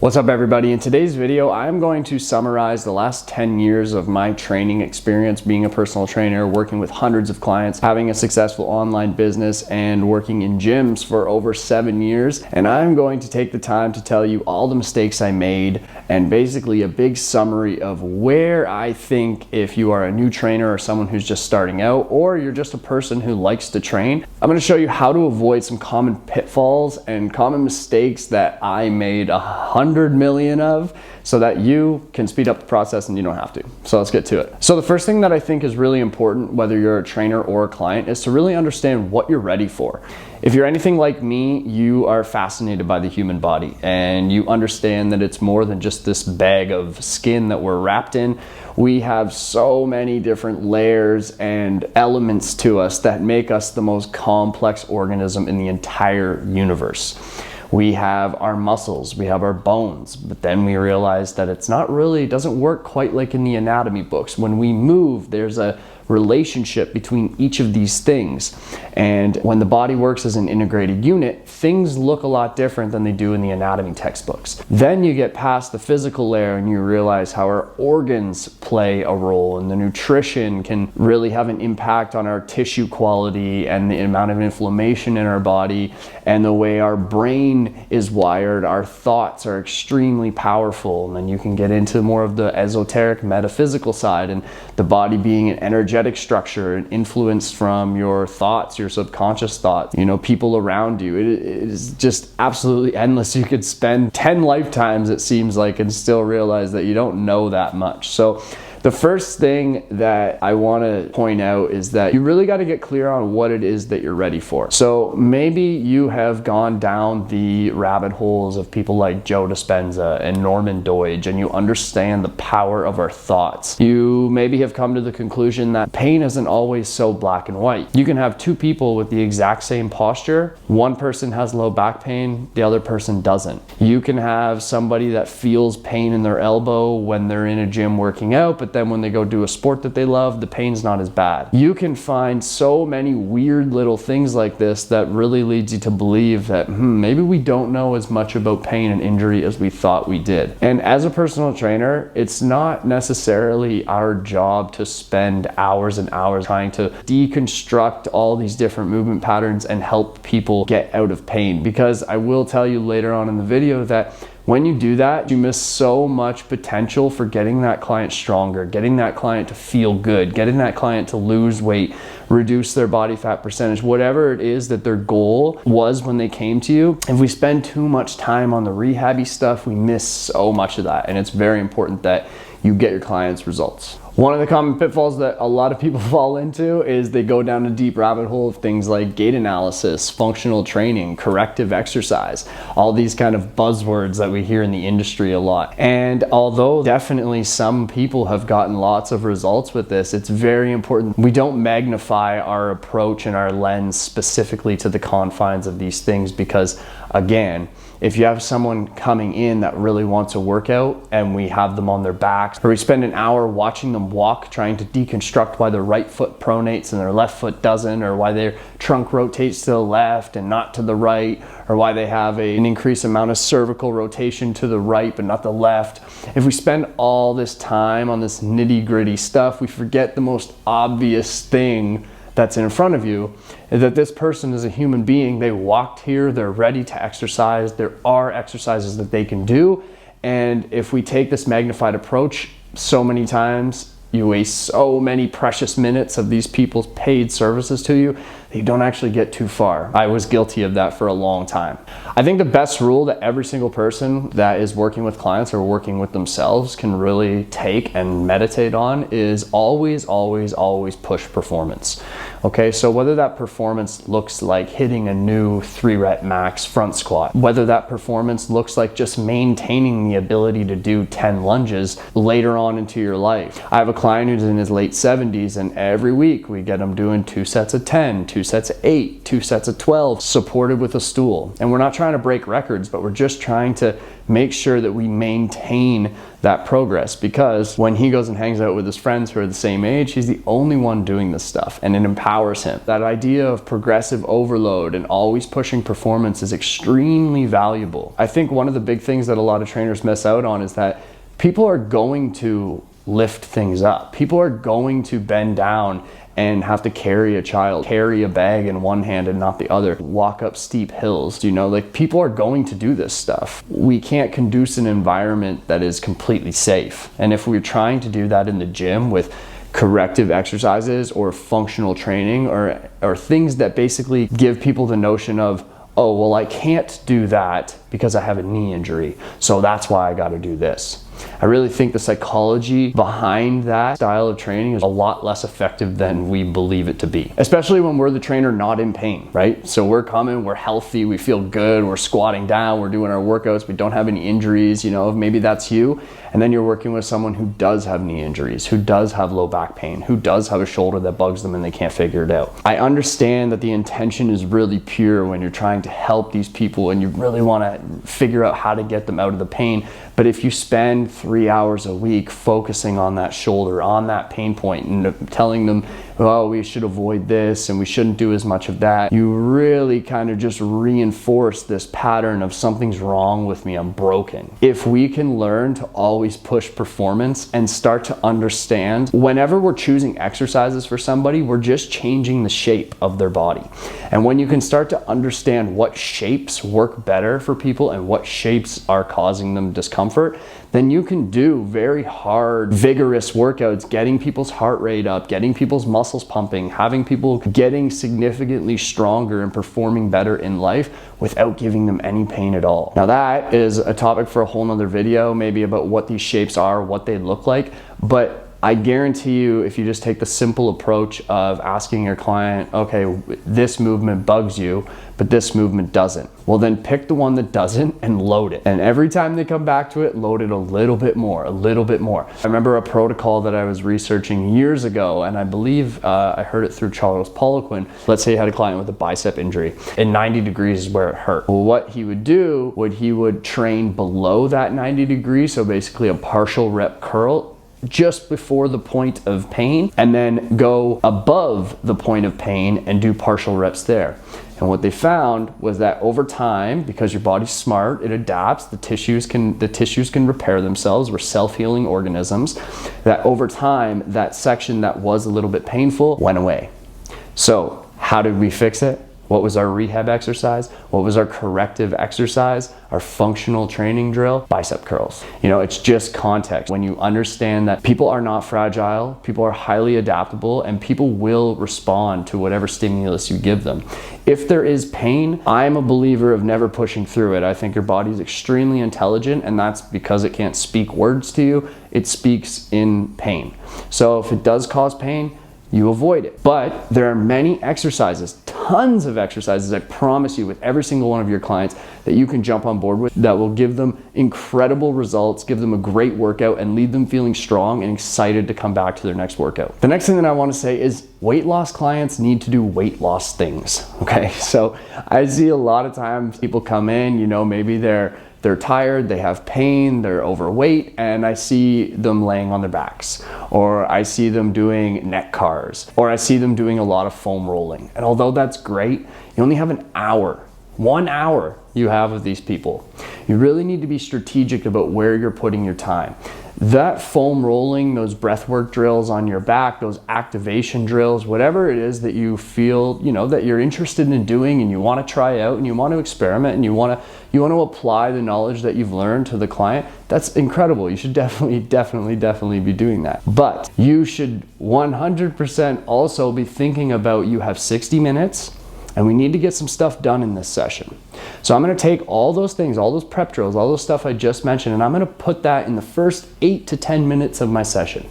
What's up everybody? In today's video, I'm going to summarize the last 10 years of my training experience being a personal trainer, working with hundreds of clients, having a successful online business, and working in gyms for over 7 years. And I'm going to take the time to tell you all the mistakes I made and basically a big summary of where I think if you are a new trainer or someone who's just starting out, or you're just a person who likes to train, I'm going to show you how to avoid some common pitfalls and common mistakes that I made 100 million of, so that you can speed up the process and you don't have to. So let's get to it. So the first thing that I think is really important, whether you're a trainer or a client, is to really understand what you're ready for. If you're anything like me, you are fascinated by the human body and you understand that it's more than just this bag of skin that we're wrapped in. We have so many different layers and elements to us that make us the most complex organism in the entire universe. We have our muscles, we have our bones, but then we realize that it doesn't work quite like in the anatomy books. When we move, there's a relationship between each of these things. And when the body works as an integrated unit, things look a lot different than they do in the anatomy textbooks. Then you get past the physical layer and you realize how our organs play a role, and the nutrition can really have an impact on our tissue quality and the amount of inflammation in our body, and the way our brain is wired. Our thoughts are extremely powerful, and then you can get into more of the esoteric metaphysical side, and the body being an energetic structure and influenced from your thoughts, your subconscious thoughts, people around you. It is just absolutely endless. You could spend 10 lifetimes, it seems like, and still realize that you don't know that much. So the first thing that I want to point out is that you really got to get clear on what it is that you're ready for. So maybe you have gone down the rabbit holes of people like Joe Dispenza and Norman Doidge, and you understand the power of our thoughts. You maybe have come to the conclusion that pain isn't always so black and white. You can have two people with the exact same posture. One person has low back pain, the other person doesn't. You can have somebody that feels pain in their elbow when they're in a gym working out, but then when they go do a sport that they love, the pain's not as bad. You can find so many weird little things like this that really leads you to believe that maybe we don't know as much about pain and injury as we thought we did. And as a personal trainer, it's not necessarily our job to spend hours and hours trying to deconstruct all these different movement patterns and help people get out of pain, because I will tell you later on in the video that when you do that, you miss so much potential for getting that client stronger, getting that client to feel good, getting that client to lose weight, reduce their body fat percentage, whatever it is that their goal was when they came to you. If we spend too much time on the rehabby stuff, we miss so much of that. And it's very important that you get your clients results. One of the common pitfalls that a lot of people fall into is they go down a deep rabbit hole of things like gait analysis, functional training, corrective exercise, all these kind of buzzwords that we hear in the industry a lot. And although definitely some people have gotten lots of results with this, it's very important we don't magnify our approach and our lens specifically to the confines of these things, because again, if you have someone coming in that really wants a workout and we have them on their backs, or we spend an hour watching them walk, trying to deconstruct why their right foot pronates and their left foot doesn't, or why their trunk rotates to the left and not to the right, or why they have an increased amount of cervical rotation to the right but not the left. If we spend all this time on this nitty-gritty stuff, we forget the most obvious thing that's in front of you, is that this person is a human being. They walked here, they're ready to exercise. There are exercises that they can do. And if we take this magnified approach, so many times you waste so many precious minutes of these people's paid services to you that you don't actually get too far. I was guilty of that for a long time. I think the best rule that every single person that is working with clients or working with themselves can really take and meditate on is always, always, always push performance. Okay, so whether that performance looks like hitting a new 3-rep max front squat, whether that performance looks like just maintaining the ability to do 10 lunges later on into your life. I have a client who's in his late 70s, and every week we get him doing 2 sets of 10, 2 2 sets of 8, 2 sets of 12, supported with a stool. And we're not trying to break records, but we're just trying to make sure that we maintain that progress, because when he goes and hangs out with his friends who are the same age, he's the only one doing this stuff, and it empowers him. That idea of progressive overload and always pushing performance is extremely valuable. I think one of the big things that a lot of trainers miss out on is that people are going to lift things up. People are going to bend down and have to carry a child, carry a bag in one hand and not the other, walk up steep hills. You know, like, people are going to do this stuff. We can't conduce an environment that is completely safe. And if we're trying to do that in the gym with corrective exercises or functional training or things that basically give people the notion of, oh, well, I can't do that because I have a knee injury, so that's why I got to do this. I really think the psychology behind that style of training is a lot less effective than we believe it to be, especially when we're the trainer not in pain, right? So we're coming, we're healthy, we feel good, we're squatting down, we're doing our workouts, we don't have any injuries, you know, maybe that's you. And then you're working with someone who does have knee injuries, who does have low back pain, who does have a shoulder that bugs them and they can't figure it out. I understand that the intention is really pure when you're trying to help these people and you really want to figure out how to get them out of the pain. But if you spend 3 hours a week focusing on that shoulder, on that pain point, and telling them, oh, we should avoid this and we shouldn't do as much of that, you really kind of just reinforce this pattern of something's wrong with me, I'm broken. If we can learn to always push performance and start to understand, whenever we're choosing exercises for somebody, we're just changing the shape of their body. And when you can start to understand what shapes work better for people and what shapes are causing them discomfort, then you can do very hard, vigorous workouts, getting people's heart rate up, getting people's muscles pumping, having people getting significantly stronger and performing better in life without giving them any pain at all. Now that is a topic for a whole nother video, maybe about what these shapes are, what they look like, but I guarantee you, if you just take the simple approach of asking your client, okay, this movement bugs you, but this movement doesn't. Well, then pick the one that doesn't and load it. And every time they come back to it, load it a little bit more, a little bit more. I remember a protocol that I was researching years ago, and I believe I heard it through Charles Poliquin. Let's say you had a client with a bicep injury, and 90 degrees is where it hurt. Well, what he would do, he would train below that 90 degrees, so basically a partial rep curl, just before the point of pain, and then go above the point of pain and do partial reps there. And what they found was that over time, because your body's smart, it adapts, the tissues can repair themselves, we're self-healing organisms, that over time, that section that was a little bit painful went away. So how did we fix it? What was our rehab exercise? What was our corrective exercise? Our functional training drill? Bicep curls. You know, it's just context. When you understand that people are not fragile, people are highly adaptable, and people will respond to whatever stimulus you give them. If there is pain, I'm a believer of never pushing through it. I think your body is extremely intelligent, and that's because it can't speak words to you. It speaks in pain. So if it does cause pain, you avoid it. But there are many exercises, tons of exercises, I promise you, with every single one of your clients that you can jump on board with that will give them incredible results, give them a great workout, and leave them feeling strong and excited to come back to their next workout. The next thing that I want to say is weight loss clients need to do weight loss things, okay? So I see a lot of times people come in, you know, maybe they're tired, they have pain, they're overweight, and I see them laying on their backs, or I see them doing neck cars, or I see them doing a lot of foam rolling. And although that's great, you only have an hour, 1 hour you have with these people. You really need to be strategic about where you're putting your time. That foam rolling, those breathwork drills on your back, those activation drills, whatever it is that you feel, you know, that you're interested in doing and you want to try out and you want to experiment and you want to apply the knowledge that you've learned to the client, that's incredible. You should definitely be doing that. But you should 100% also be thinking about, you have 60 minutes and we need to get some stuff done in this session. So I'm going to take all those things, all those prep drills, all those stuff I just mentioned, and I'm going to put that in the first 8 to 10 minutes of my session.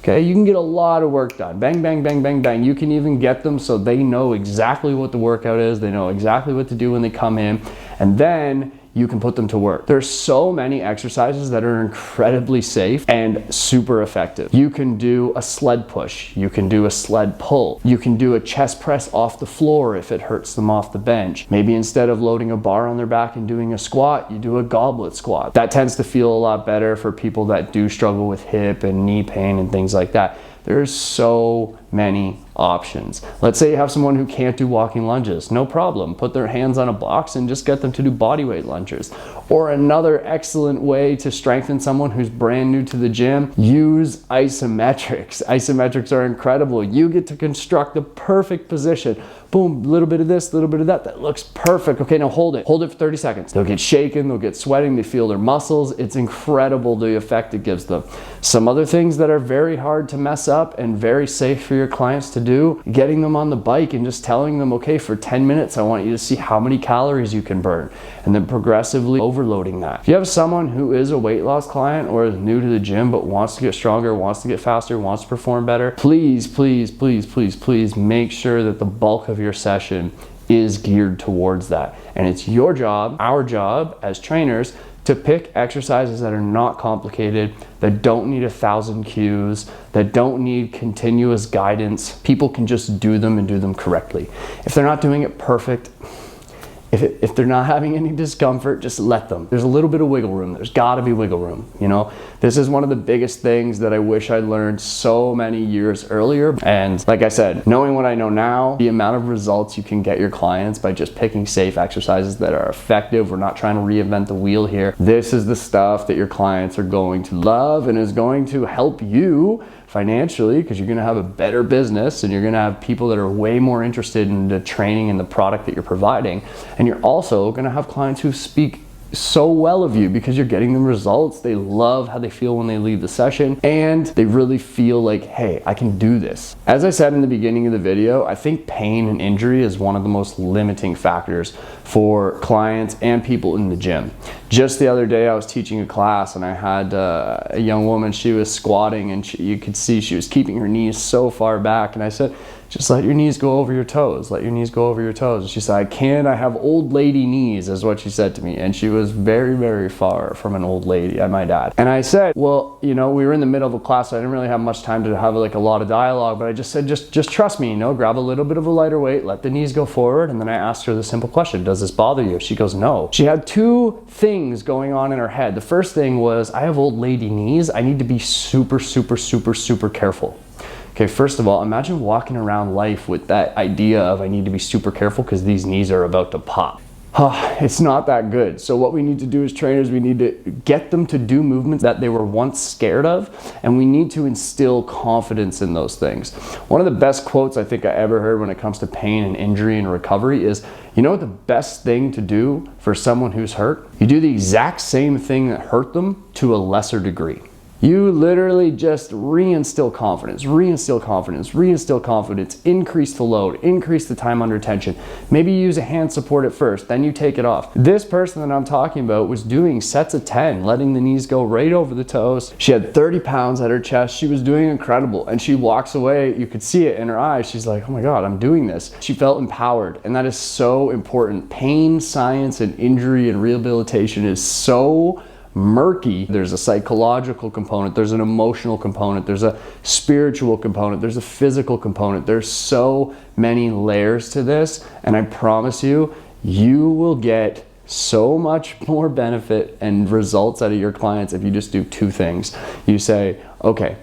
Okay, you can get a lot of work done. Bang, bang, bang, bang, bang. You can even get them so they know exactly what the workout is. They know exactly what to do when they come in. And then you can put them to work. There's so many exercises that are incredibly safe and super effective. You can do a sled push, you can do a sled pull, you can do a chest press off the floor if it hurts them off the bench. Maybe instead of loading a bar on their back and doing a squat, you do a goblet squat. That tends to feel a lot better for people that do struggle with hip and knee pain and things like that. There's so many options. Let's say you have someone who can't do walking lunges. No problem. Put their hands on a box and just get them to do bodyweight lunges. Or another excellent way to strengthen someone who's brand new to the gym, use isometrics. Isometrics are incredible. You get to construct the perfect position. Boom, a little bit of this, a little bit of that. That looks perfect. Okay, now hold it. Hold it for 30 seconds. They'll get shaken, they'll get sweating, they feel their muscles. It's incredible the effect it gives them. Some other things that are very hard to mess up and very safe for your clients to do, getting them on the bike and just telling them, okay, for 10 minutes, I want you to see how many calories you can burn, and then progressively overloading that. If you have someone who is a weight loss client or is new to the gym but wants to get stronger, wants to get faster, wants to perform better, please, please, please, please, please make sure that the bulk of your session is geared towards that. And it's your job, our job as trainers, to pick exercises that are not complicated, that don't need 1,000 cues, that don't need continuous guidance. People can just do them and do them correctly. If they're not doing it perfect, if they're not having any discomfort, just let them. There's a little bit of wiggle room. There's gotta be wiggle room, you know? This is one of the biggest things that I wish I'd learned so many years earlier. And like I said, knowing what I know now, the amount of results you can get your clients by just picking safe exercises that are effective. We're not trying to reinvent the wheel here. This is the stuff that your clients are going to love and is going to help you financially, because you're going to have a better business and you're going to have people that are way more interested in the training and the product that you're providing. And you're also going to have clients who speak so well of you because you're getting them results. They love how they feel when they leave the session, and they really feel like, hey, I can do this. As I said in the beginning of the video, I think pain and injury is one of the most limiting factors for clients and people in the gym. Just the other day I was teaching a class and I had a young woman. She was squatting and you could see she was keeping her knees so far back, and I said, just let your knees go over your toes. Let your knees go over your toes. And she said, I can't, I have old lady knees, is what she said to me. And she was very, very far from an old lady, I might add. And I said, well, you know, we were in the middle of a class, so I didn't really have much time to have like a lot of dialogue, but I just said, just trust me, you know, grab a little bit of a lighter weight, let the knees go forward. And then I asked her the simple question, does this bother you? She goes, no. She had two things going on in her head. The first thing was, I have old lady knees. I need to be super, super, super, super careful. Okay, first of all, imagine walking around life with that idea of I need to be super careful because these knees are about to pop. It's not that good. So what we need to do as trainers, we need to get them to do movements that they were once scared of, and we need to instill confidence in those things. One of the best quotes I think I ever heard when it comes to pain and injury and recovery is, you know what the best thing to do for someone who's hurt? You do the exact same thing that hurt them to a lesser degree. You literally just reinstill confidence, reinstill confidence, reinstill confidence, increase the load, increase the time under tension. Maybe you use a hand support at first, then you take it off. This person that I'm talking about was doing sets of 10, letting the knees go right over the toes. She had 30 pounds at her chest. She was doing incredible. And she walks away, you could see it in her eyes. She's like, oh my God, I'm doing this. She felt empowered, and that is so important. Pain, science, and injury and rehabilitation is so murky. There's a psychological component, there's an emotional component, there's a spiritual component, there's a physical component. There's so many layers to this, and I promise you, you will get so much more benefit and results out of your clients if you just do two things. You say, okay,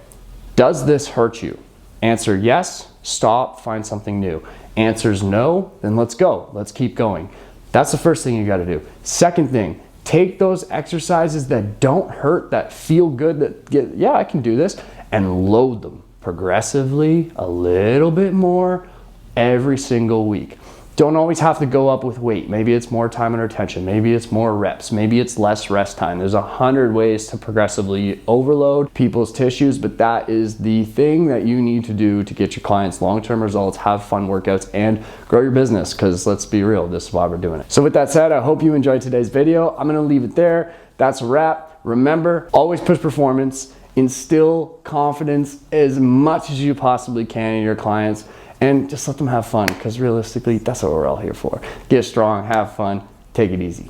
does this hurt you? Answer yes, stop, find something new. Answers no, then let's go, let's keep going. That's the first thing you got to do. Second thing, take those exercises that don't hurt, that feel good, that get, yeah, I can do this, and load them progressively a little bit more every single week. Don't always have to go up with weight. Maybe it's more time under tension. Maybe it's more reps. Maybe it's less rest time. There's 100 ways to progressively overload people's tissues, but that is the thing that you need to do to get your clients long-term results, have fun workouts, and grow your business, because let's be real, this is why we're doing it. So with that said, I hope you enjoyed today's video. I'm gonna leave it there. That's a wrap. Remember, always push performance, instill confidence as much as you possibly can in your clients, and just let them have fun, because realistically, that's what we're all here for. Get strong, have fun, take it easy.